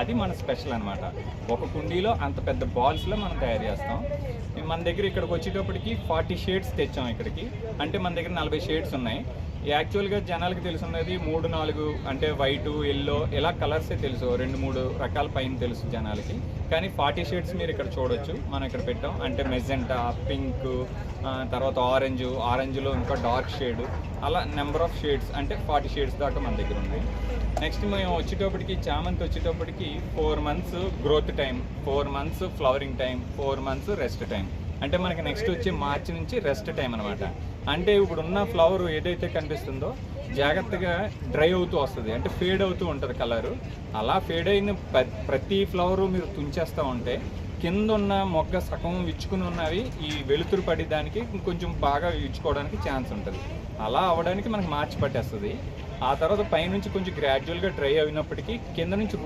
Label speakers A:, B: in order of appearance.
A: అది మన స్పెషల్ అనమాట. ఒక కుండీలో అంత పెద్ద బాల్స్లో మనం తయారు చేస్తాం. మన దగ్గర ఇక్కడికి వచ్చేటప్పటికి 40 షేడ్స్ తెచ్చాం ఇక్కడికి. అంటే మన దగ్గర 40 షేడ్స్ ఉన్నాయి. యాక్చువల్గా జనాలకి తెలుసున్నది 3-4 అంటే వైటు, ఎల్లో ఇలా కలర్సే తెలుసు, 2-3 రకాల పైన తెలుసు జనాలకి. కానీ 40 షేడ్స్ మీరు ఇక్కడ చూడొచ్చు, మనం ఇక్కడ పెట్టాం. అంటే మెజెంటా, పింక్, తర్వాత ఆరెంజ్లో ఇంకా డార్క్ షేడ్, అలా నెంబర్ ఆఫ్ షేడ్స్ అంటే 40 షేడ్స్ దాకా మన దగ్గర ఉన్నాయి. నెక్స్ట్ మేము వచ్చేటప్పటికి చామంతి వచ్చేటప్పటికి 4 months growth time, 4 months flowering time, 4 months rest time. అంటే మనకి నెక్స్ట్ వచ్చే మార్చి నుంచి రెస్ట్ టైం అనమాట. అంటే ఇప్పుడున్న ఫ్లవర్ ఏదైతే కనిపిస్తుందో జాగ్రత్తగా డ్రై అవుతూ వస్తుంది, అంటే ఫేడ్ అవుతూ ఉంటుంది కలరు. అలా ఫేడ్ అయిన ప్రతి ఫ్లవరు మీరు తుంచేస్తూ ఉంటే కింద ఉన్న మొగ్గ సగం విచ్చుకుని ఉన్నవి ఈ వెలుతురు పడి దానికి ఇంకొంచెం బాగా విచ్చుకోవడానికి ఛాన్స్ ఉంటుంది. అలా అవ్వడానికి మనకు మార్చి పట్టేస్తుంది. ఆ తర్వాత పైనుంచి కొంచెం గ్రాడ్యువల్గా డ్రై అయినప్పటికీ కింద నుంచి